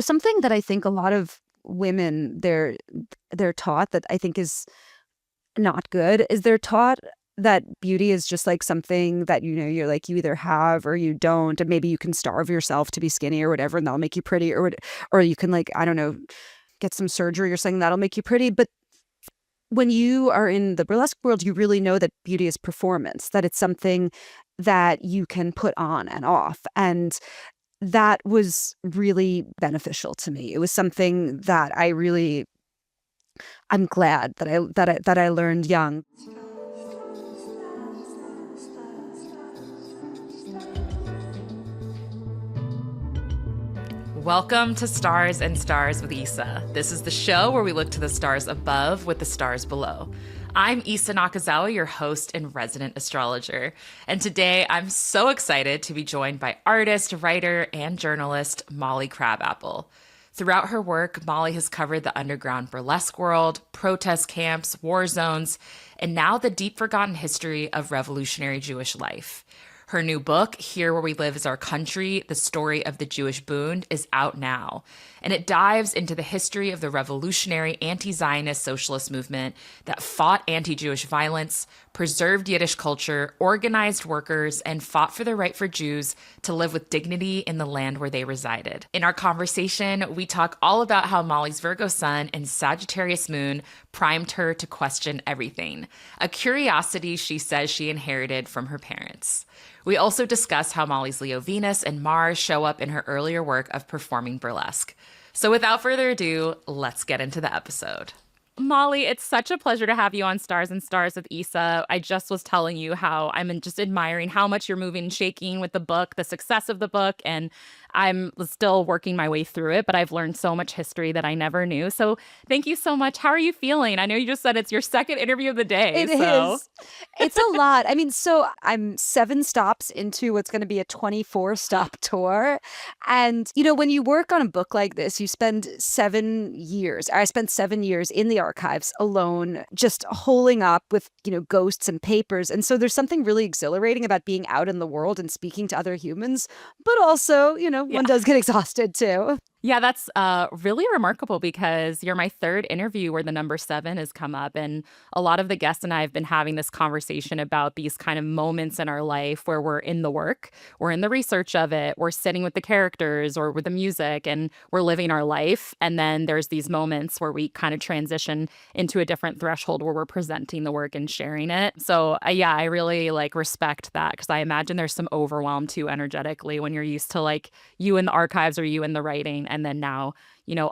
Something that I think a lot of women they're taught that I think is not good is they're taught that beauty is just like something that you're like you either have or you don't, and maybe you can starve yourself to be skinny or whatever, and that'll make you pretty, or you can, like, I don't know, get some surgery or something that'll make you pretty. But when you are in the burlesque world, you really know that beauty is performance, that it's something that you can put on and off. And that was really beneficial to me. It was something that I'm glad that I learned young. Welcome to Stars and Stars with Issa. This is the show where we look to the stars above with the stars below. I'm Issa Nakazawa, your host and resident astrologer. And today I'm so excited to be joined by artist, writer, and journalist Molly Crabapple. Throughout her work, Molly has covered the underground burlesque world, protest camps, war zones, and now the deep forgotten history of revolutionary Jewish life. Her new book, Here Where We Live Is Our Country, The Story of the Jewish Bund, is out now. And it dives into the history of the revolutionary anti-Zionist socialist movement that fought anti-Jewish violence, preserved Yiddish culture, organized workers, and fought for the right for Jews to live with dignity in the land where they resided. In our conversation, we talk all about how Molly's Virgo sun and Sagittarius moon primed her to question everything, a curiosity she says she inherited from her parents. We also discuss how Molly's Leo Venus and Mars show up in her earlier work of performing burlesque. So without further ado, let's get into the episode. Molly, it's such a pleasure to have you on Stars and Stars with Issa. I just was telling you how I'm just admiring how much you're moving and shaking with the book, the success of the book, and I'm still working my way through it, but I've learned so much history that I never knew. So thank you so much. How are you feeling? I know you just said it's your second interview of the day. It is. It's a lot. I mean, so I'm 7 stops into what's going to be a 24-stop tour. And, when you work on a book like this, you spend 7 years. I spent 7 years in the archives alone, just holing up with, ghosts and papers. And so there's something really exhilarating about being out in the world and speaking to other humans, but also, one does get exhausted too. Yeah, that's really remarkable because you're my third interview where the number 7 has come up. And a lot of the guests and I have been having this conversation about these kind of moments in our life where we're in the work, we're in the research of it, we're sitting with the characters or with the music and we're living our life. And then there's these moments where we kind of transition into a different threshold where we're presenting the work and sharing it. So yeah, I really respect that because I imagine there's some overwhelm too energetically when you're used to you in the archives or you in the writing. And then now,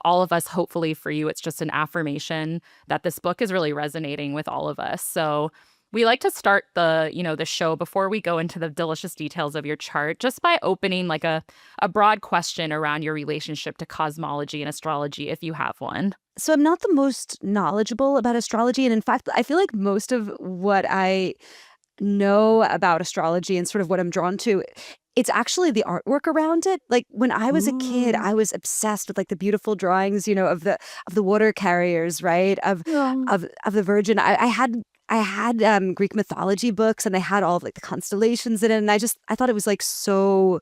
all of us, hopefully for you, it's just an affirmation that this book is really resonating with all of us. So we like to start the show before we go into the delicious details of your chart, just by opening a broad question around your relationship to cosmology and astrology, if you have one. So I'm not the most knowledgeable about astrology. And in fact, I feel like most of what I know about astrology and sort of what I'm drawn to, it's actually the artwork around it. Like when I was a kid, I was obsessed with the beautiful drawings, of the water carriers, right? Of the Virgin. I had Greek mythology books, and they had all of the constellations in it, and I thought it was so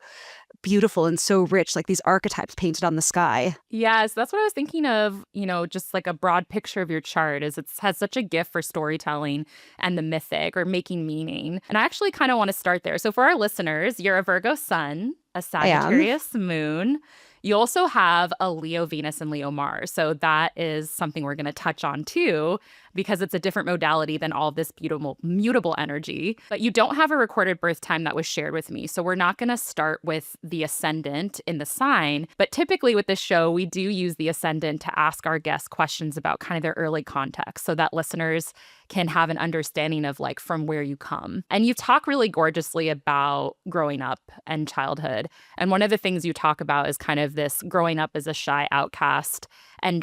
beautiful and so rich, like these archetypes painted on the sky. Yes, that's what I was thinking of, just a broad picture of your chart is it has such a gift for storytelling and the mythic or making meaning. And I actually kind of want to start there. So for our listeners, you're a Virgo sun, a Sagittarius moon. You also have a Leo Venus and Leo Mars. So that is something we're going to touch on too, because it's a different modality than all of this beautiful, mutable energy. But you don't have a recorded birth time that was shared with me. So we're not going to start with the ascendant in the sign. But typically with this show, we do use the ascendant to ask our guests questions about kind of their early context so that listeners can have an understanding of from where you come. And you talk really gorgeously about growing up and childhood. And one of the things you talk about is kind of this growing up as a shy outcast and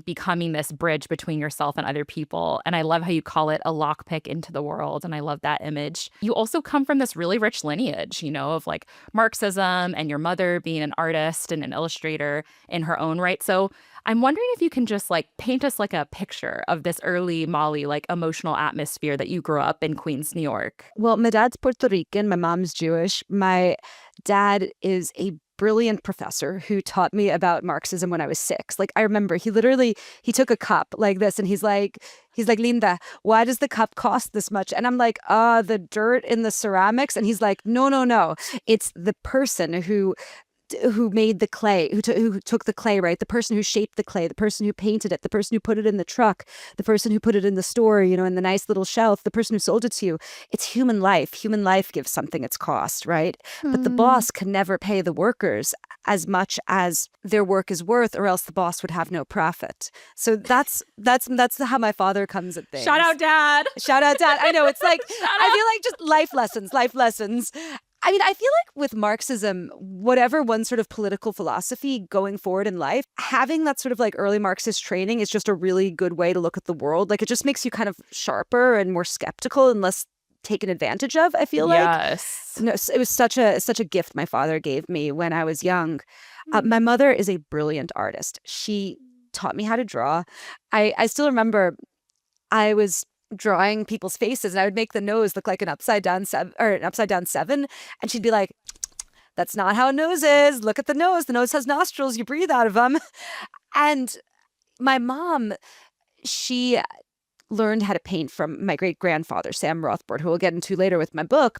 becoming this bridge between yourself and other people. And I love how you call it a lockpick into the world. And I love that image. You also come from this really rich lineage, of Marxism and your mother being an artist and an illustrator in her own right. So I'm wondering if you can just paint us a picture of this early Molly, emotional atmosphere that you grew up in Queens, New York. Well, my dad's Puerto Rican, my mom's Jewish. My dad is a brilliant professor who taught me about Marxism when I was 6. Like, I remember he took a cup like this and he's like, Linda, why does the cup cost this much? And I'm like, the dirt in the ceramics. And he's like, no, no, no. It's the person who made the clay, who took the clay, right? The person who shaped the clay, the person who painted it, the person who put it in the truck, the person who put it in the store, in the nice little shelf, the person who sold it to you. It's human life. Human life gives something its cost, right? But the boss can never pay the workers as much as their work is worth, or else the boss would have no profit. So that's how my father comes at things. Shout out, Dad. Shout out, Dad. I know, it's like, I feel like just life lessons. I mean, I feel like with Marxism, whatever one sort of political philosophy going forward in life, having that sort of like early Marxist training is just a really good way to look at the world. Like, it just makes you kind of sharper and more skeptical and less taken advantage of, I feel like. Yes. No, it was such a gift my father gave me when I was young. My mother is a brilliant artist. She taught me how to draw. I still remember I was drawing people's faces and I would make the nose look like an upside down seven, and she'd be like, that's not how a nose is. Look at the nose. The nose has nostrils. You breathe out of them. And my mom, she learned how to paint from my great grandfather, Sam Rothbard, who we'll get into later with my book.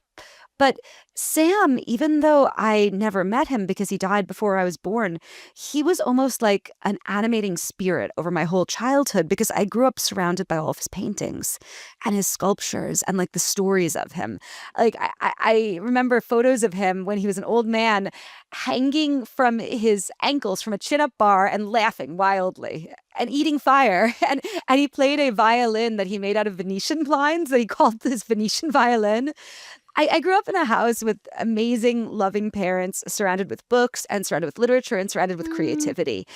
But Sam, even though I never met him because he died before I was born, he was almost like an animating spirit over my whole childhood, because I grew up surrounded by all of his paintings and his sculptures and like the stories of him. Like, I remember photos of him when he was an old man hanging from his ankles from a chin-up bar and laughing wildly and eating fire. And he played a violin that he made out of Venetian blinds that he called his Venetian violin. I grew up in a house with amazing, loving parents, surrounded with books and surrounded with literature and surrounded with creativity.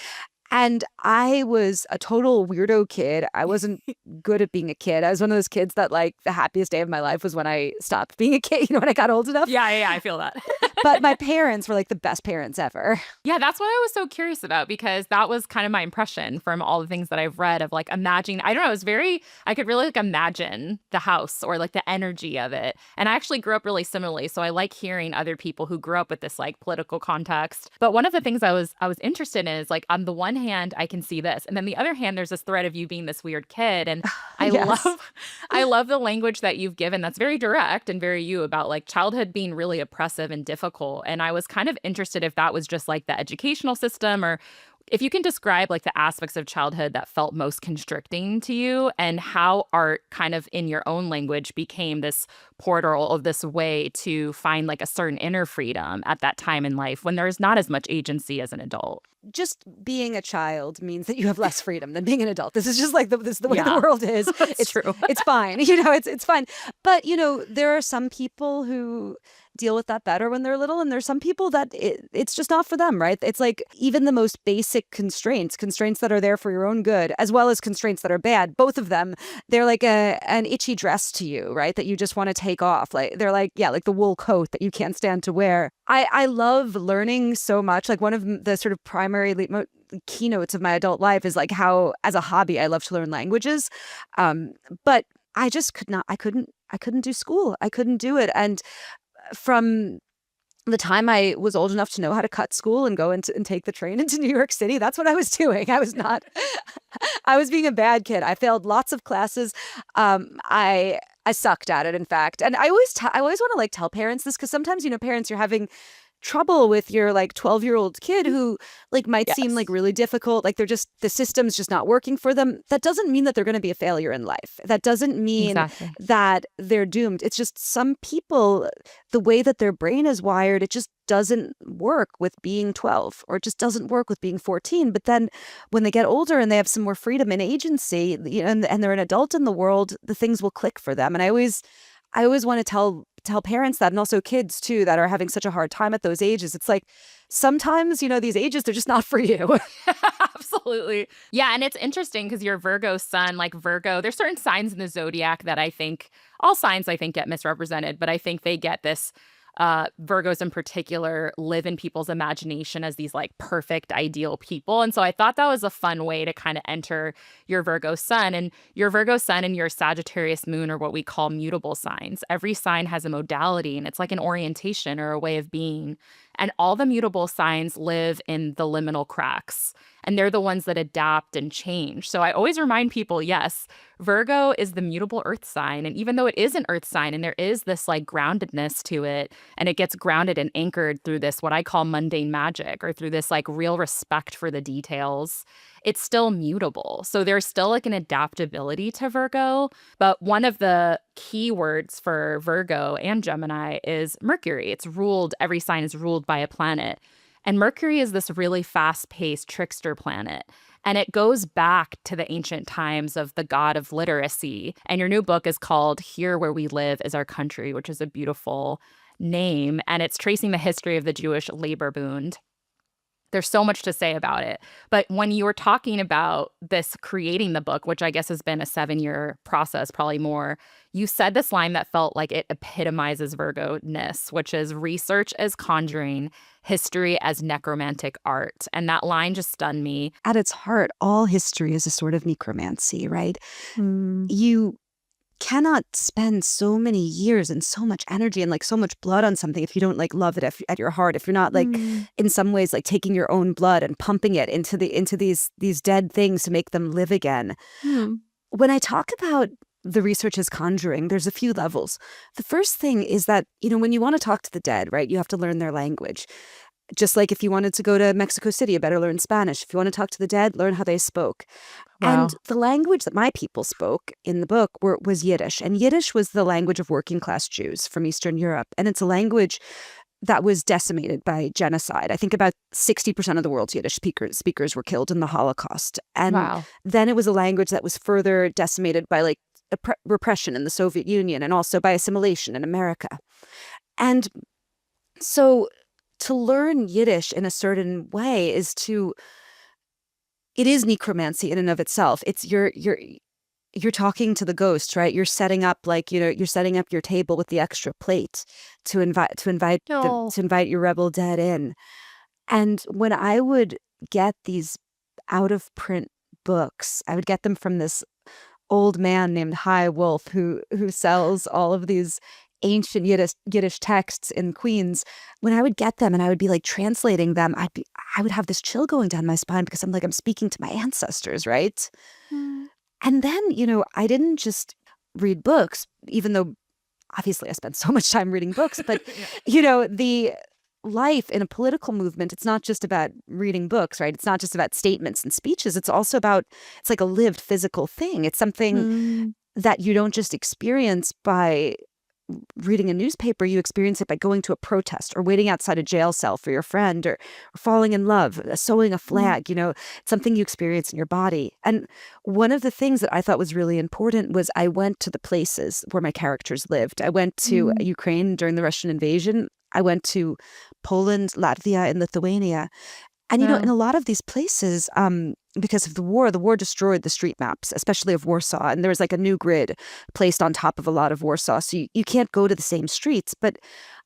And I was a total weirdo kid. I wasn't good at being a kid. I was one of those kids that, like, the happiest day of my life was when I stopped being a kid, when I got old enough. Yeah, I feel that. But my parents were like the best parents ever. Yeah, that's what I was so curious about, because that was kind of my impression from all the things that I've read of like imagining. I don't know, it was I could really like imagine the house or like the energy of it. And I actually grew up really similarly. So I like hearing other people who grew up with this like political context. But one of the things I was interested in is like, on the one hand, I can see this. And then the other hand, there's this thread of you being this weird kid. And I love the language that you've given that's very direct and very you about like childhood being really oppressive and difficult. And I was kind of interested if that was just like the educational system, or if you can describe like the aspects of childhood that felt most constricting to you, and how art kind of in your own language became this portal of this way to find like a certain inner freedom at that time in life when there's not as much agency as an adult. Just being a child means that you have less freedom than being an adult. This is just like this is the way the world is. It's true. It's fine. It's fine. But, there are some people who deal with that better when they're little, and there's some people that it's just not for them, right? It's like even the most basic constraints that are there for your own good, as well as constraints that are bad, both of them, they're like an itchy dress to you, right? That you just want to take off. Like, they're like, yeah, like the wool coat that you can't stand to wear. I love learning so much. Like, one of the sort of primary keynotes of my adult life is like how, as a hobby, I love to learn languages. But I just I couldn't do school. I couldn't do it. And from the time I was old enough to know how to cut school and go and take the train into New York City, that's what I was doing. I was being a bad kid. I failed lots of classes. I sucked at it, in fact. And I always want to like tell parents this, because sometimes, parents, you're having trouble with your like 12-year-old kid who like might seem like really difficult, like the system's just not working for them. That doesn't mean that they're going to be a failure in life. That doesn't mean that they're doomed. It's just some people, the way that their brain is wired, it just doesn't work with being 12, or it just doesn't work with being 14. But then when they get older and they have some more freedom and agency, and they're an adult in the world, the things will click for them. And I always want to tell parents that, and also kids too, that are having such a hard time at those ages. It's like, sometimes, these ages, they're just not for you. Absolutely. Yeah. And it's interesting because your Virgo sun, like Virgo, there's certain signs in the zodiac that I think, all signs I think get misrepresented, but I think they get this, Virgos in particular live in people's imagination as these like perfect, ideal people. And so I thought that was a fun way to kind of enter your Virgo sun. And your Virgo sun and your Sagittarius moon are what we call mutable signs. Every sign has a modality, and it's like an orientation or a way of being. And all the mutable signs live in the liminal cracks. And they're the ones that adapt and change. So I always remind people, yes, Virgo is the mutable earth sign. And even though it is an earth sign and there is this like groundedness to it, and it gets grounded and anchored through this, what I call mundane magic, or through this like real respect for the details, it's still mutable. So there's still like an adaptability to Virgo. But one of the key words for Virgo and Gemini is Mercury. Every sign is ruled by a planet. And Mercury is this really fast-paced trickster planet. And it goes back to the ancient times of the god of literacy. And your new book is called Here Where We Live Is Our Country, which is a beautiful name. And it's tracing the history of the Jewish labor Bund. There's so much to say about it. But when you were talking about this, creating the book, which I guess has been a 7-year process, probably more, you said this line that felt like it epitomizes Virgo-ness, which is research as conjuring, history as necromantic art. And that line just stunned me. At its heart, all history is a sort of necromancy, right? Mm. You cannot spend so many years and so much energy and like so much blood on something if you don't like love it at your heart, if you're not like in some ways like taking your own blood and pumping it into these dead things to make them live again. When I talk about the research as conjuring, there's a few levels. The first thing is that, you know, when you want to talk to the dead, right, you have to learn their language. Just like if you wanted to go to Mexico City, you better learn Spanish. If you want to talk to the dead, learn how they spoke. Wow. And the language that my people spoke in the book was Yiddish. And Yiddish was the language of working class Jews from Eastern Europe. And it's a language that was decimated by genocide. I think about 60% of the world's Yiddish speakers were killed in the Holocaust. And then it was a language that was further decimated by like repression in the Soviet Union and also by assimilation in America. And so to learn Yiddish in a certain way it is necromancy in and of itself. It's you're talking to the ghost, right? You're setting up you're setting up your table with the extra plate to invite your rebel dead in. And when I would get these out of print books, I would get them from this old man named High Wolf who sells all of these ancient Yiddish texts in Queens. When I would get them and I would be like translating them, I would have this chill going down my spine because I'm speaking to my ancestors, right? And then, you know, I didn't just read books, even though obviously I spent so much time reading books, but you know, the life in a political movement, it's not just about reading books, right? It's not just about statements and speeches. It's like a lived physical thing. It's something that you don't just experience by reading a newspaper. You experience it by going to a protest or waiting outside a jail cell for your friend or falling in love, sewing a flag, you know, it's something you experience in your body. And one of the things that I thought was really important was I went to the places where my characters lived. I went to Ukraine during the Russian invasion. I went to Poland, Latvia, and Lithuania. And, you know, in a lot of these places, because of the war destroyed the street maps, especially of Warsaw. And there was like a new grid placed on top of a lot of Warsaw. So you can't go to the same streets. But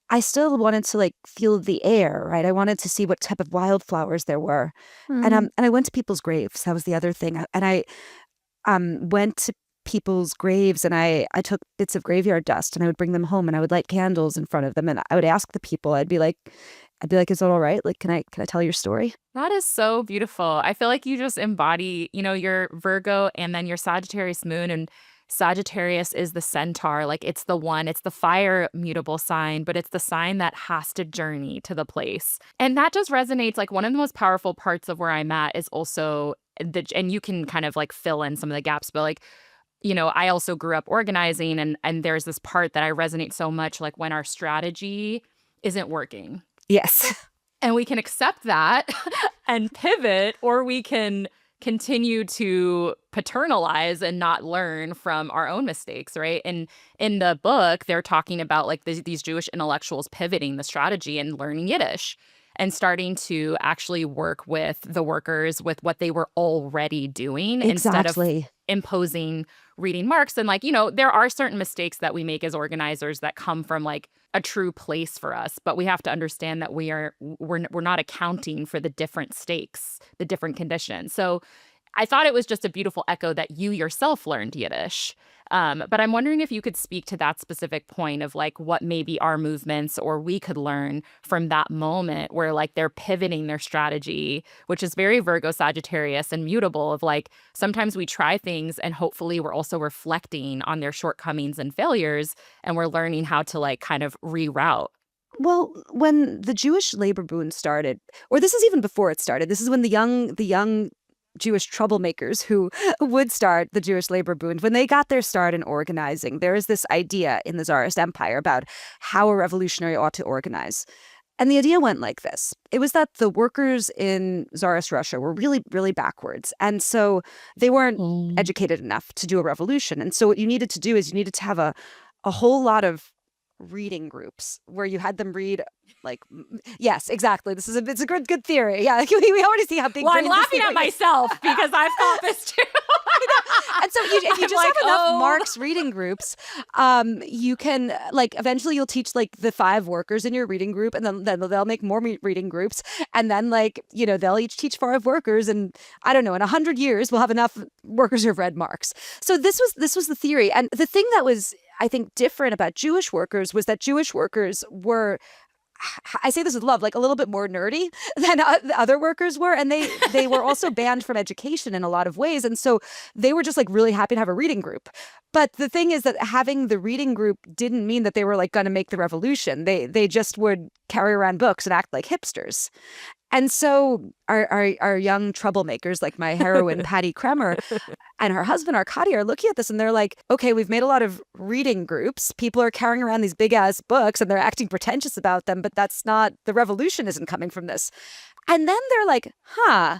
I still wanted to like feel the air, right? I wanted to see what type of wildflowers there were. And I went to people's graves. That was the other thing. And I went to people's graves and I took bits of graveyard dust and I would bring them home and I would light candles in front of them. And I would ask the people, I'd be like, is it all right? Like, can I tell your story? That is so beautiful. I feel like you just embody, you know, your Virgo and then your Sagittarius moon, and Sagittarius is the centaur. Like it's the fire mutable sign, but it's the sign that has to journey to the place. And that just resonates. Like one of the most powerful parts of where I'm at is also and you can kind of like fill in some of the gaps, but like, you know, I also grew up organizing and there's this part that I resonate so much, like when our strategy isn't working. Yes. And we can accept that and pivot, or we can continue to paternalize and not learn from our own mistakes, right? And in the book, they're talking about like these Jewish intellectuals pivoting the strategy and learning Yiddish and starting to actually work with the workers with what they were already doing instead of imposing reading Marx. And like, you know, there are certain mistakes that we make as organizers that come from like a true place for us, but we have to understand that we're not accounting for the different stakes, the different conditions. So I thought it was just a beautiful echo that you yourself learned Yiddish. But I'm wondering if you could speak to that specific point of like what maybe our movements or we could learn from that moment where like they're pivoting their strategy, which is very Virgo, Sagittarius and mutable of like sometimes we try things and hopefully we're also reflecting on their shortcomings and failures and we're learning how to like kind of reroute. Well, when the Jewish labor Bund started, or this is even before it started, this is when the young Jewish troublemakers who would start the Jewish labor Bund, when they got their start in organizing, there is this idea in the Tsarist Empire about how a revolutionary ought to organize. And the idea went like this. It was that the workers in Tsarist Russia were really, really backwards. And so they weren't educated enough to do a revolution. And so what you needed to do is you needed to have a whole lot of reading groups where you had them read like yes, exactly, it's a good theory. Yeah, we already see how big well I'm laughing at myself because I've thought this too. And so if you just like, have enough Marx reading groups, you can like eventually you'll teach like the 5 workers in your reading group, and then they'll make more reading groups, and then like they'll each teach 5 workers, and I don't know, in 100 years we'll have enough workers who've read Marx. So this was the theory, and the thing that was I think different about Jewish workers was that Jewish workers were, I say this with love, like a little bit more nerdy than the other workers were. And they were also banned from education in a lot of ways. And so they were just like really happy to have a reading group. But the thing is that having the reading group didn't mean that they were like going to make the revolution. They just would carry around books and act like hipsters. And so our young troublemakers, like my heroine, Patty Kremer, and her husband, Arkady, are looking at this and they're like, okay, we've made a lot of reading groups. People are carrying around these big ass books and they're acting pretentious about them, but that's not, the revolution isn't coming from this. And then they're like, huh.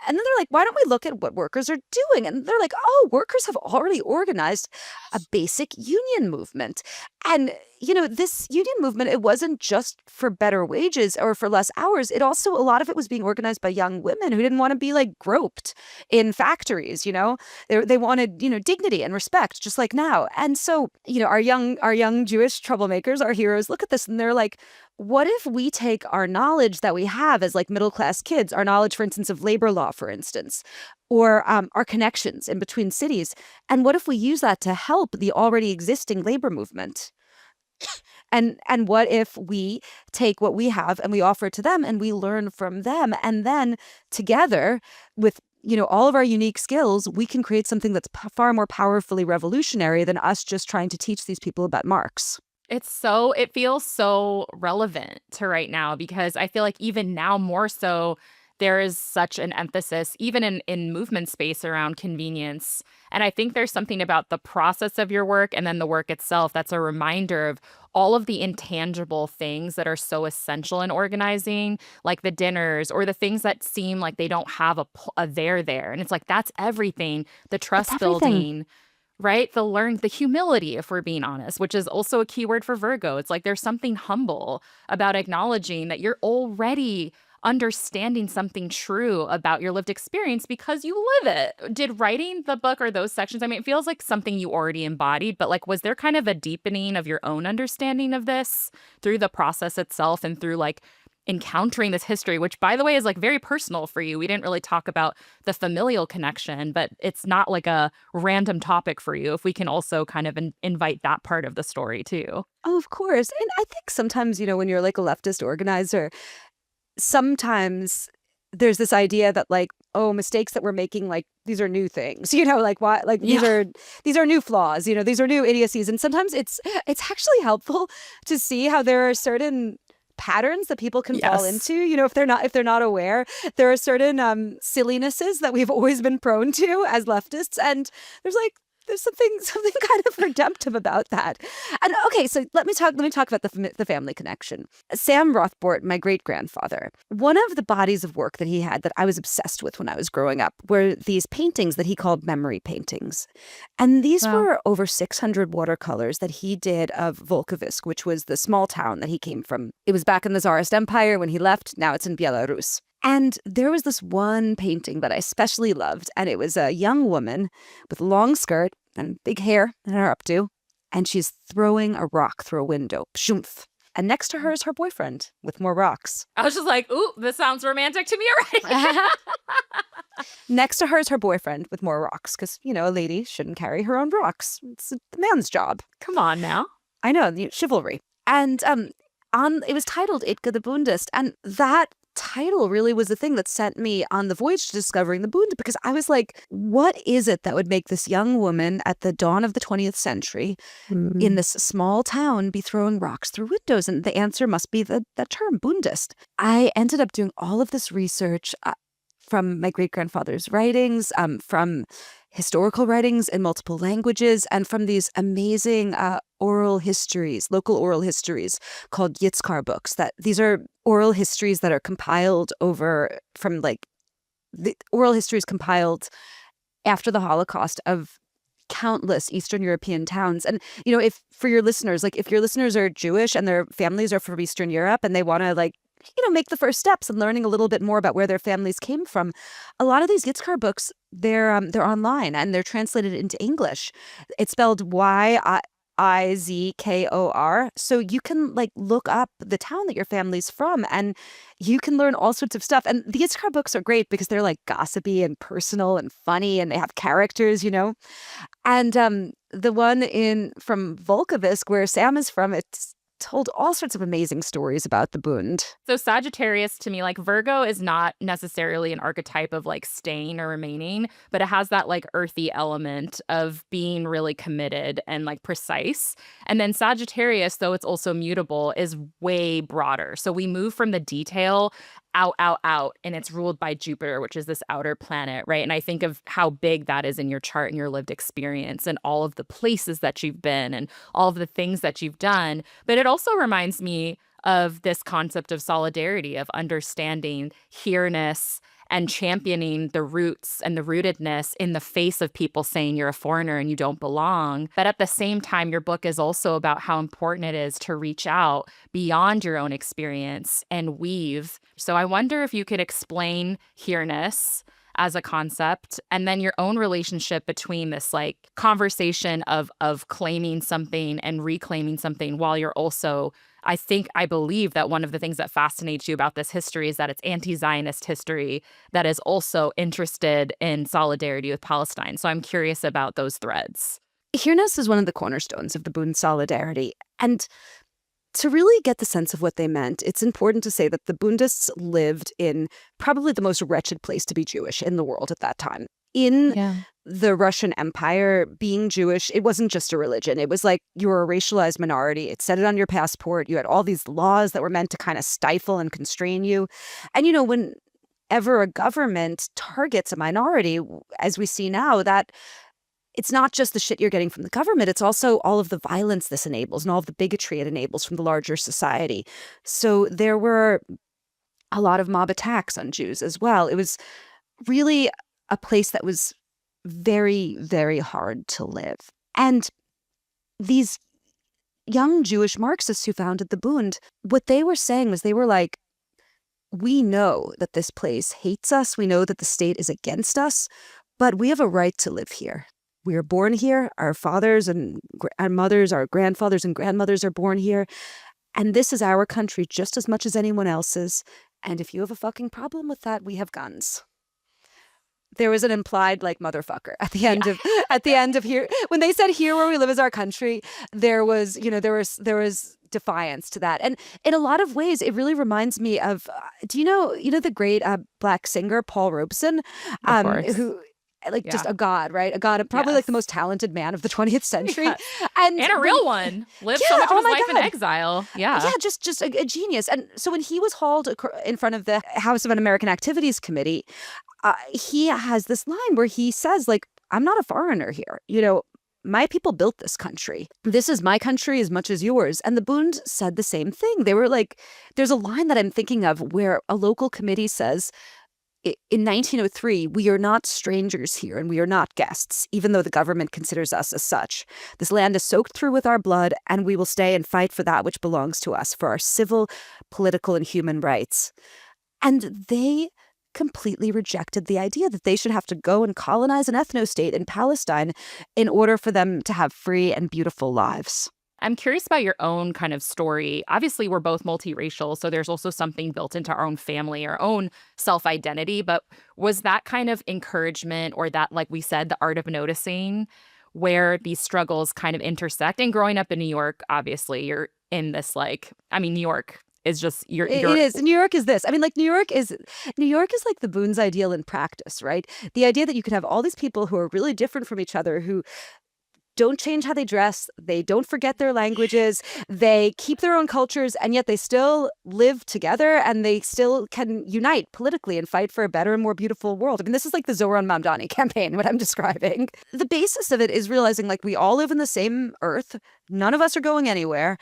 And then they're like, why don't we look at what workers are doing? And they're like, oh, workers have already organized a basic union movement. And, this union movement, it wasn't just for better wages or for less hours. It also, a lot of it was being organized by young women who didn't want to be like groped in factories, They wanted, dignity and respect, just like now. And so, our young Jewish troublemakers, our heroes, look at this and they're like, what if we take our knowledge that we have as like middle class kids, our knowledge, for instance, of labor law, for instance, or our connections in between cities, and what if we use that to help the already existing labor movement? And what if we take what we have and we offer it to them and we learn from them, and then together with all of our unique skills, we can create something that's far more powerfully revolutionary than us just trying to teach these people about Marx. It feels so relevant to right now because I feel like even now more so, there is such an emphasis, even in movement space, around convenience. And I think there's something about the process of your work and then the work itself that's a reminder of all of the intangible things that are so essential in organizing, like the dinners or the things that seem like they don't have a there. And it's like, that's everything. The trust building. Right? The humility, if we're being honest, which is also a keyword for Virgo. It's like there's something humble about acknowledging that you're already understanding something true about your lived experience because you live it. Did writing the book or those sections, I mean, it feels like something you already embodied, but like, was there kind of a deepening of your own understanding of this through the process itself and through like encountering this history, which by the way is like very personal for you? We didn't really talk about the familial connection, but it's not like a random topic for you, if we can also kind of invite that part of the story too. Oh, of course. And I think sometimes, when you're like a leftist organizer, sometimes there's this idea that like, oh, mistakes that we're making, like these are new things, like why, like these are new flaws, these are new idiocies. And sometimes it's actually helpful to see how there are certain patterns that people can fall into, if they're not aware. There are certain sillinesses that we've always been prone to as leftists, and there's something kind of redemptive about that. And okay, so let me talk about the family connection. Sam Rothbard, my great-grandfather, one of the bodies of work that he had that I was obsessed with when I was growing up were these paintings that he called memory paintings. And these were over 600 watercolors that he did of Volkovisk, which was the small town that he came from. It was back in the Tsarist Empire when he left. Now it's in Belarus. And there was this one painting that I especially loved, and it was a young woman with a long skirt and big hair in her updo, and she's throwing a rock through a window. Pshumph. And next to her is her boyfriend with more rocks. I was just like, ooh, this sounds romantic to me already. Next to her is her boyfriend with more rocks because, a lady shouldn't carry her own rocks. It's the man's job. Come on now. I know, chivalry. And it was titled Itka the Bundist. And that title really was the thing that sent me on the voyage to discovering the Bund, because I was like, what is it that would make this young woman at the dawn of the 20th century in this small town be throwing rocks through windows? And the answer must be that term, Bundist. I ended up doing all of this research from my great-grandfather's writings, from historical writings in multiple languages, and from these amazing local oral histories called Yitzkar books. These are oral histories that are compiled the oral histories compiled after the Holocaust of countless Eastern European towns. And, if for your listeners, if your listeners are Jewish and their families are from Eastern Europe and they want to make the first steps in learning a little bit more about where their families came from, a lot of these Yitzkar books, they're online and they're translated into English. It's spelled Yizkor. So you can look up the town that your family's from and you can learn all sorts of stuff. And the Yitzkar books are great because they're gossipy and personal and funny and they have characters, And the one from Volkovisk, where Sam is from, it's told all sorts of amazing stories about the Bund. So Sagittarius, to me, Virgo is not necessarily an archetype of staying or remaining, but it has that earthy element of being really committed and precise. And then Sagittarius, though it's also mutable, is way broader. So we move from the detail out, and it's ruled by Jupiter, which is this outer planet, right? And I think of how big that is in your chart and your lived experience and all of the places that you've been and all of the things that you've done. But it also reminds me of this concept of solidarity, of understanding here-ness and championing the roots and the rootedness in the face of people saying you're a foreigner and you don't belong. But at the same time, your book is also about how important it is to reach out beyond your own experience and weave. So I wonder if you could explain here-ness as a concept, and then your own relationship between this conversation of claiming something and reclaiming something while you're also, I believe that one of the things that fascinates you about this history is that it's anti-Zionist history that is also interested in solidarity with Palestine. So I'm curious about those threads. Here-ness is one of the cornerstones of the Bund solidarity. And to really get the sense of what they meant, it's important to say that the Bundists lived in probably the most wretched place to be Jewish in the world at that time. In the Russian Empire, being Jewish, it wasn't just a religion. It was you were a racialized minority. It said it on your passport. You had all these laws that were meant to kind of stifle and constrain you. And, whenever a government targets a minority, as we see now, that it's not just the shit you're getting from the government, it's also all of the violence this enables and all of the bigotry it enables from the larger society. So there were a lot of mob attacks on Jews as well. It was really a place that was very, very hard to live. And these young Jewish Marxists who founded the Bund, what they were saying was they were we know that this place hates us. We know that the state is against us, but we have a right to live here. We are born here. Our fathers and our mothers, our grandfathers and grandmothers are born here. And this is our country just as much as anyone else's. And if you have a fucking problem with that, we have guns. There was an implied motherfucker at the end of here. When they said here where we live is our country, there was defiance to that. And in a lot of ways, it really reminds me of, do you know the great black singer Paul Robeson, who just a god, right? A god, probably the most talented man of the 20th century. Yes. And a real one. Lived so much of his life in exile. Yeah. Yeah, just a genius. And so when he was hauled in front of the House of Un-American Activities Committee, he has this line where he says, I'm not a foreigner here. My people built this country. This is my country as much as yours. And the Bund said the same thing. They were there's a line that I'm thinking of where a local committee says, in 1903, we are not strangers here and we are not guests, even though the government considers us as such. This land is soaked through with our blood, and we will stay and fight for that which belongs to us, for our civil, political, and human rights. And they completely rejected the idea that they should have to go and colonize an ethno-state in Palestine in order for them to have free and beautiful lives. I'm curious about your own kind of story. Obviously, we're both multiracial, so there's also something built into our own family, our own self-identity. But was that kind of encouragement, or that, like we said, the art of noticing, where these struggles kind of intersect? And growing up in New York, obviously, you're in this, like, I mean, New York is just It is. New York is this. I mean, like New York is like the Boone's ideal in practice, right? The idea that you could have all these people who are really different from each other, who don't change how they dress, they don't forget their languages, they keep their own cultures, and yet they still live together and they still can unite politically and fight for a better and more beautiful world. I mean, this is like the Zohran Mamdani campaign, what I'm describing. The basis of it is realizing like we all live in the same earth, none of us are going anywhere,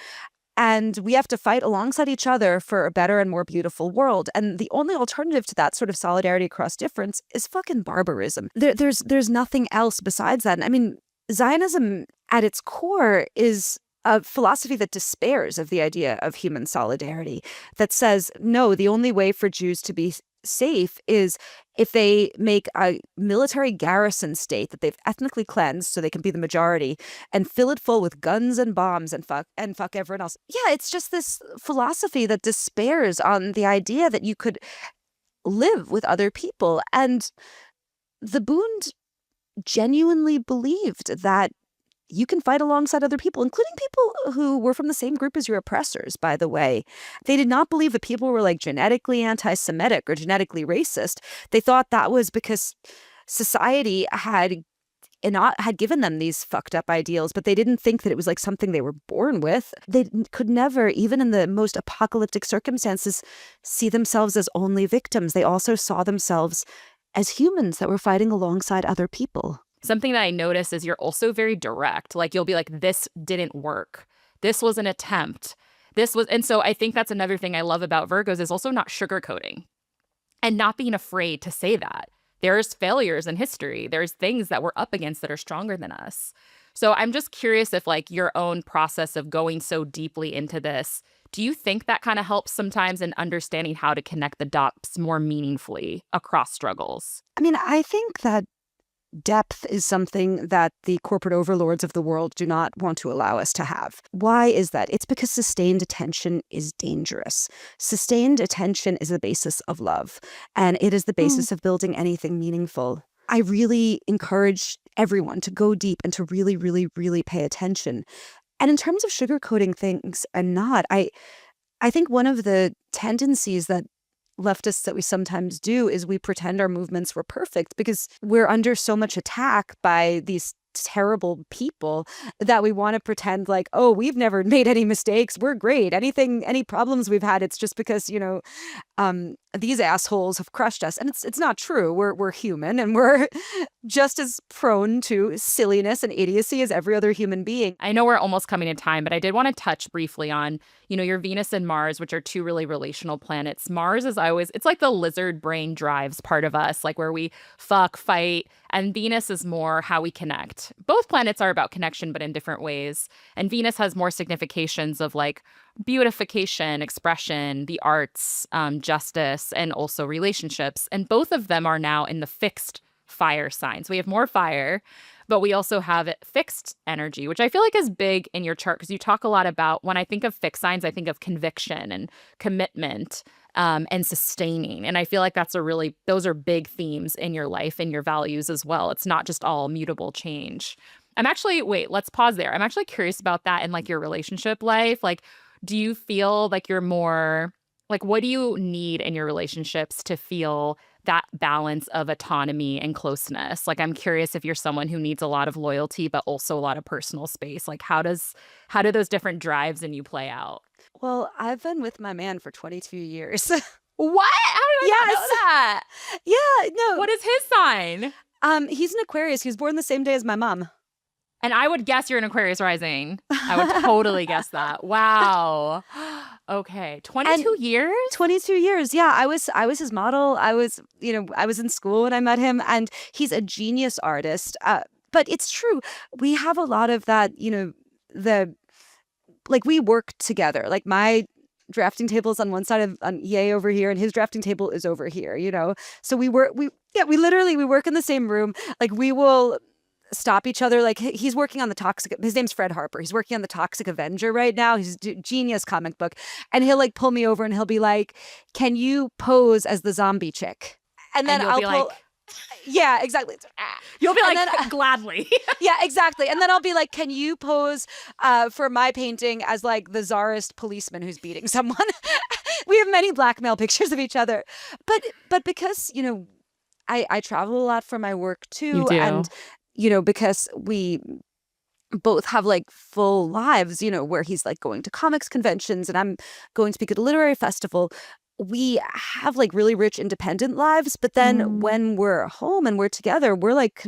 and we have to fight alongside each other for a better and more beautiful world. And the only alternative to that sort of solidarity across difference is fucking barbarism. There's nothing else besides that. And I mean, Zionism at its core is a philosophy that despairs of the idea of human solidarity, that says, no, the only way for Jews to be safe is if they make a military garrison state that they've ethnically cleansed so they can be the majority and fill it full with guns and bombs and fuck everyone else. Yeah, it's just this philosophy that despairs on the idea that you could live with other people. And the Bund genuinely believed that you can fight alongside other people, including people who were from the same group as your oppressors, by the way. They did not believe that people were like genetically anti-Semitic or genetically racist. They thought that was because society had given them these fucked up ideals, but they didn't think that it was like something they were born with. They could never, even in the most apocalyptic circumstances, see themselves as only victims. They also saw themselves as humans that were fighting alongside other people. Something that I notice is you're also very direct. Like, you'll be like, this didn't work. This was an attempt. And so I think that's another thing I love about Virgos, is also not sugarcoating and not being afraid to say that. There's failures in history. There's things that we're up against that are stronger than us. So I'm just curious if, like, your own process of going so deeply into this, do you think that kind of helps sometimes in understanding how to connect the dots more meaningfully across struggles? I mean, I think that depth is something that the corporate overlords of the world do not want to allow us to have. Why is that? It's because sustained attention is dangerous. Sustained attention is the basis of love, and it is the basis of building anything meaningful. I really encourage everyone to go deep and to really, really, really pay attention. And in terms of sugarcoating things and not, I think one of the tendencies that leftists that we sometimes do is we pretend our movements were perfect because we're under so much attack by these terrible people that we want to pretend like, oh, we've never made any mistakes. We're great. Any problems we've had, it's just because, these assholes have crushed us. And it's not true. We're human, and we're just as prone to silliness and idiocy as every other human being. I know we're almost coming to time, but I did want to touch briefly on, your Venus and Mars, which are two really relational planets. Mars is it's like the lizard brain drives part of us, like where we fuck, fight, and Venus is more how we connect. Both planets are about connection, but in different ways. And Venus has more significations of like beautification, expression, the arts, justice, and also relationships. And both of them are now in the fixed fire signs. We have more fire, but we also have fixed energy, which I feel like is big in your chart because you talk a lot about, when I think of fixed signs, I think of conviction and commitment and sustaining. And I feel like those are big themes in your life and your values as well. It's not just all mutable change. Let's pause there. I'm actually curious about that in like your relationship life. Like, do you feel like you're more, like, what do you need in your relationships to feel that balance of autonomy and closeness? Like, I'm curious if you're someone who needs a lot of loyalty, but also a lot of personal space. Like, how do those different drives in you play out? Well, I've been with my man for 22 years. What? How did I not know that? Yeah, no. What is his sign? He's an Aquarius. He was born the same day as my mom. And I would guess you're an Aquarius rising. I would totally guess that. Wow. Okay. 22 years? 22 years. Yeah. I was his model. I was in school when I met him, and he's a genius artist. But it's true. We have a lot of that, we work together. Like, my drafting table is on one side of Ye over here, and his drafting table is over here, So we work in the same room. Like, we will stop each other. Like he's working on the Toxic. His name's Fred Harper. He's working on the Toxic Avenger right now. He's a genius comic book, and he'll like pull me over and he'll be like, "Can you pose as the zombie chick?" And then And you'll I'll be pull. like, Yeah, exactly. you'll be And like, then gladly. yeah, exactly. And then I'll be like, "Can you pose for my painting as like the czarist policeman who's beating someone?" We have many blackmail pictures of each other, but because I travel a lot for my work You too, do. and because we both have like full lives, where he's like going to comics conventions and I'm going to speak at a literary festival. We have like really rich independent lives, but then Mm, when we're home and we're together, we're like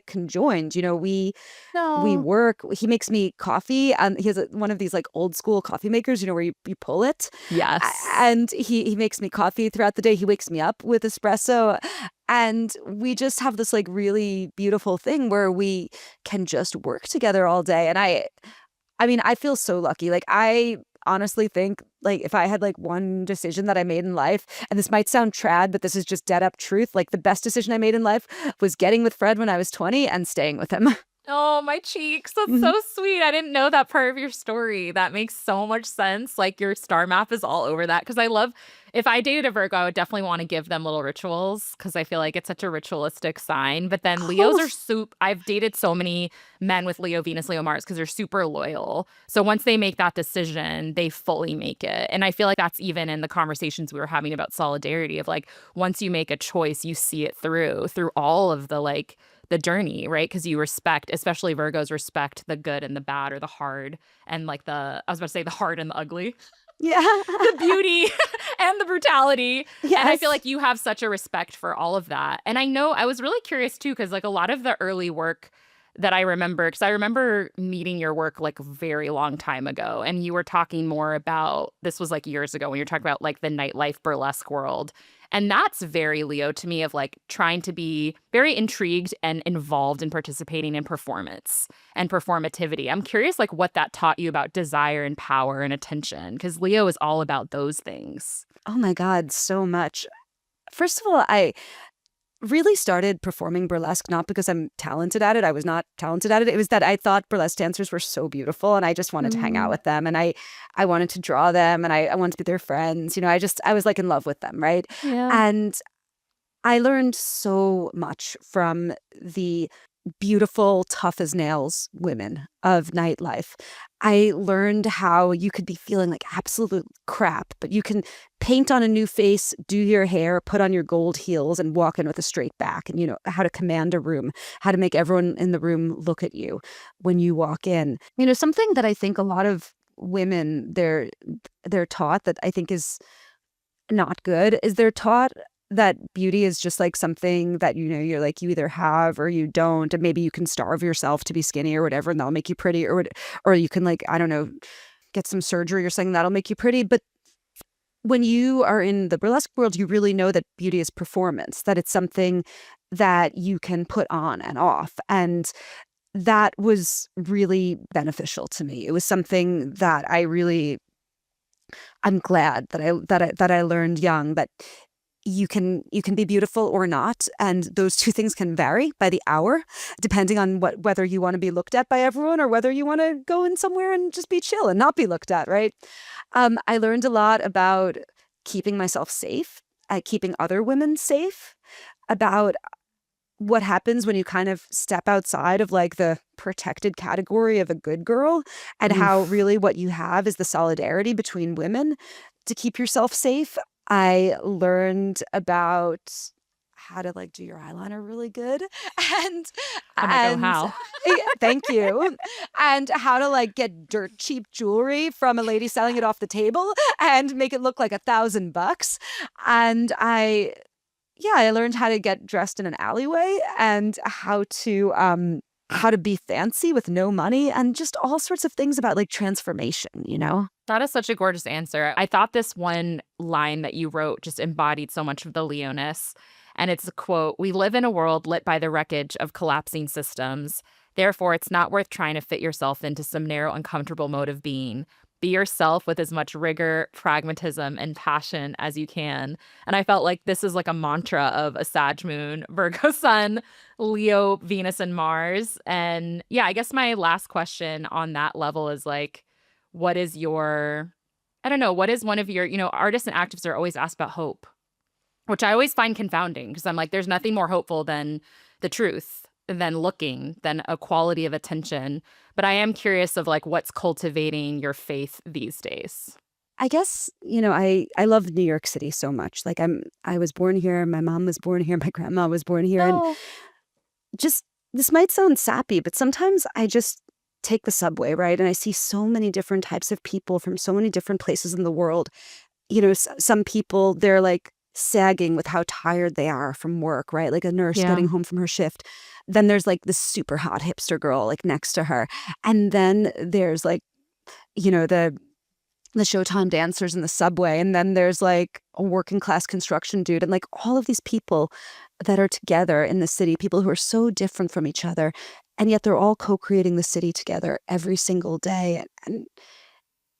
conjoined. We no. work. He makes me coffee, and he has one of these like old school coffee makers, where you pull it, Yes. and he makes me coffee throughout the day. He wakes me up with espresso, and we just have this like really beautiful thing where we can just work together all day. And I mean, I feel so lucky. Like I honestly think like if I had like one decision that I made in life, and this might sound trad, but this is just dead up truth, like the best decision I made in life was getting with Fred when I was 20 and staying with him. Oh, my cheeks. That's Mhm. so sweet. I didn't know that part of your story. That makes so much sense. Like your star map is all over that. Because I love, if I dated a Virgo, I would definitely want to give them little rituals because I feel like it's such a ritualistic sign. But then Leos Oh, are I've dated so many men with Leo, Venus, Leo, Mars because they're super loyal. So once they make that decision, they fully make it. And I feel like that's even in the conversations we were having about solidarity of like, once you make a choice, you see it through all of the journey, right? Because you respect, especially Virgos respect the good and the bad or the hard and like I was about to say the hard and the ugly, yeah. the beauty and the brutality. And I feel Yes. like you have such a respect for all of that. And I know I was really curious too, because like a lot of the early work that I remember, because I remember meeting your work like a very long time ago. And you were talking more about this was like years ago when you were talking about like the nightlife burlesque world. And that's very Leo to me of like trying to be very intrigued and involved in participating in performance and performativity. I'm curious like what that taught you about desire and power and attention because Leo is all about those things. Oh my God, so much. First of all, I really started performing burlesque not because I'm talented at it. I was not talented at it. It was that I thought burlesque dancers were so beautiful and I just wanted to hang out Mm, with them, and I wanted to draw them, and I wanted to be their friends. I was like in love with them, right? yeah. And I learned so much from the beautiful, tough as nails women of nightlife. I learned how you could be feeling like absolute crap, but you can paint on a new face, do your hair, put on your gold heels, and walk in with a straight back. And how to command a room, how to make everyone in the room look at you when you walk in. Something that I think a lot of women they're taught that I think is not good is they're taught that beauty is just like something that you're like you either have or you don't, and maybe you can starve yourself to be skinny or whatever and that'll make you pretty, or you can like I don't know, get some surgery or something that'll make you pretty. But when you are in the burlesque world, you really know that beauty is performance, that it's something that you can put on and off. And that was really beneficial to me. It was something that I'm glad that I learned young, that you can be beautiful or not, and those two things can vary by the hour depending on whether you want to be looked at by everyone or whether you want to go in somewhere and just be chill and not be looked at, right? I learned a lot about keeping myself safe, keeping other women safe, about what happens when you kind of step outside of like the protected category of a good girl, and how Oof. really what you have is the solidarity between women to keep yourself safe. I learned about how to like do your eyeliner really good and I'm like, oh, and how? yeah, thank you. And how to like get dirt cheap jewelry from a lady selling it off the table and make it look like $1,000. And I learned how to get dressed in an alleyway and how to be fancy with no money, and just all sorts of things about like transformation. That is such a gorgeous answer. I thought this one line that you wrote just embodied so much of the Leoness. And it's a quote: "We live in a world lit by the wreckage of collapsing systems. Therefore, it's not worth trying to fit yourself into some narrow, uncomfortable mode of being. be yourself with as much rigor, pragmatism, and passion as you can. And I felt like this is like a mantra of a Sag moon, Virgo sun, Leo, Venus, and Mars. And yeah, I guess my last question on that level is like, what is your, I don't know, what is one of your, artists and activists are always asked about hope, which I always find confounding because I'm like, there's nothing more hopeful than the truth, than looking, than a quality of attention. But I am curious of like what's cultivating your faith these days. I guess, I love New York City so much. Like I was born here, my mom was born here, my grandma was born here. And Oh, just, this might sound sappy, but sometimes I just take the subway, right? And I see so many different types of people from so many different places in the world. Some people, they're like sagging with how tired they are from work, right? Like a nurse yeah. getting home from her shift. Then there's like this super hot hipster girl like next to her. And then there's like, the Showtime dancers in the subway. And then there's like a working class construction dude. And like all of these people that are together in the city, people who are so different from each other. And yet they're all co-creating the city together every single day. And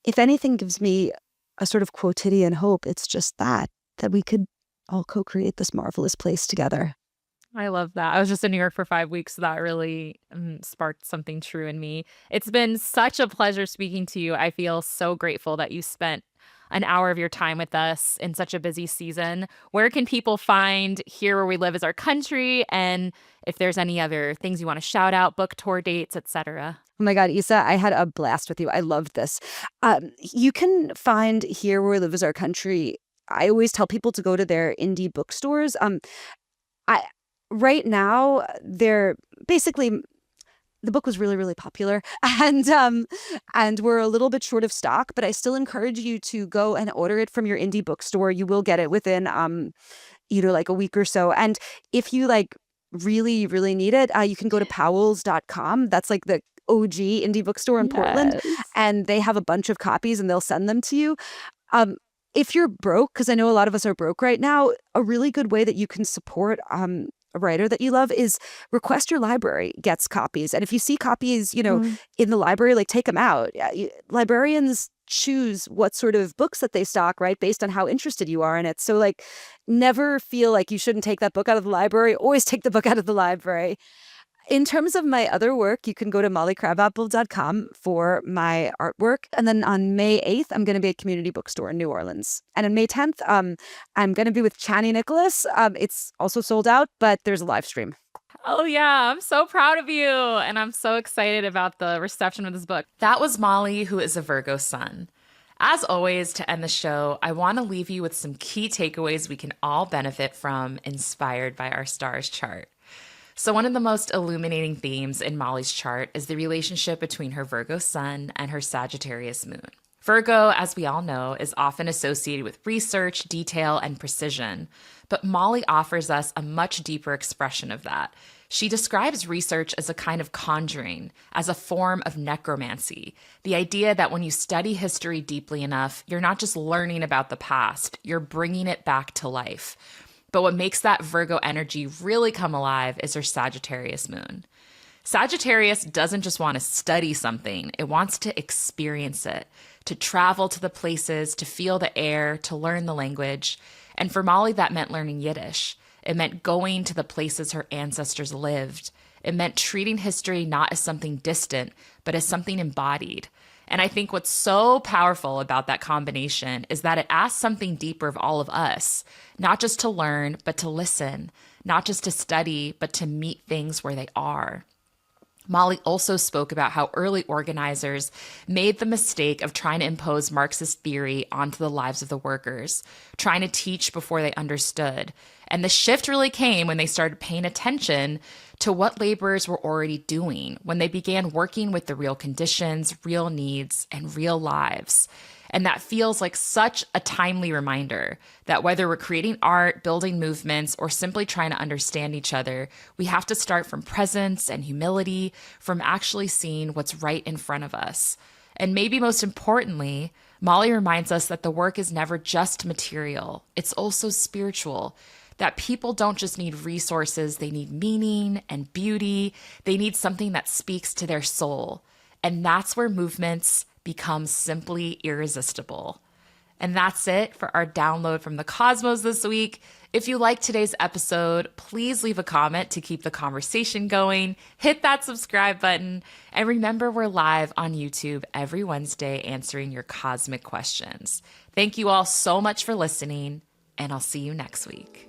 if anything gives me a sort of quotidian hope, it's just that we could all co-create this marvelous place together. I love that. I was just in New York for 5 weeks, so that really sparked something true in me. It's been such a pleasure speaking to you. I feel so grateful that you spent an hour of your time with us in such a busy season. Where can people find Here Where We Live Is Our Country? And if there's any other things you want to shout out, book tour dates, etc. Oh my God, Issa, I had a blast with you. I loved this. You can find Here Where We Live Is Our Country. I always tell people to go to their indie bookstores. I Right now they're basically, the book was really, really popular, and we're a little bit short of stock, but I still encourage you to go and order it from your indie bookstore. You will get it within like a week or so. And if you like really, really need it, you can go to powells.com. That's like the OG indie bookstore in Portland, Yes. and they have a bunch of copies and they'll send them to you. If you're broke, because I know a lot of us are broke right now, a really good way that you can support a writer that you love is request your library gets copies. And if you see copies, in the library, like take them out. Yeah, librarians choose what sort of books that they stock, right, based on how interested you are in it. So like never feel like you shouldn't take that book out of the library. Always take the book out of the library. In terms of my other work, you can go to mollycrabapple.com for my artwork. And then on May 8th, I'm going to be at Community Bookstore in New Orleans. And on May 10th, I'm going to be with Chani Nicholas. It's also sold out, but there's a live stream. Oh, yeah. I'm so proud of you. And I'm so excited about the reception of this book. That was Molly, who is a Virgo sun. As always, to end the show, I want to leave you with some key takeaways we can all benefit from, inspired by our stars chart. So one of the most illuminating themes in Molly's chart is the relationship between her Virgo sun and her Sagittarius moon. Virgo, as we all know, is often associated with research, detail, and precision, but Molly offers us a much deeper expression of that. She describes research as a kind of conjuring, as a form of necromancy, the idea that when you study history deeply enough, you're not just learning about the past, you're bringing it back to life. But what makes that Virgo energy really come alive is her Sagittarius moon. Sagittarius doesn't just want to study something, it wants to experience it, to travel to the places, to feel the air, to learn the language. And for Molly, that meant learning Yiddish. It meant going to the places her ancestors lived. It meant treating history not as something distant, but as something embodied. And I think what's so powerful about that combination is that it asks something deeper of all of us, not just to learn, but to listen, not just to study, but to meet things where they are. Molly also spoke about how early organizers made the mistake of trying to impose Marxist theory onto the lives of the workers, trying to teach before they understood. And the shift really came when they started paying attention to what laborers were already doing, when they began working with the real conditions, real needs, and real lives. And that feels like such a timely reminder that whether we're creating art, building movements, or simply trying to understand each other, we have to start from presence and humility, from actually seeing what's right in front of us. And maybe most importantly, Molly reminds us that the work is never just material, it's also spiritual. That people don't just need resources, they need meaning and beauty. They need something that speaks to their soul. And that's where movements, becomes simply irresistible. And that's it for our download from the cosmos this week. If you like today's episode, please leave a comment to keep the conversation going. Hit that subscribe button. And remember, we're live on YouTube every Wednesday answering your cosmic questions. Thank you all so much for listening, and I'll see you next week.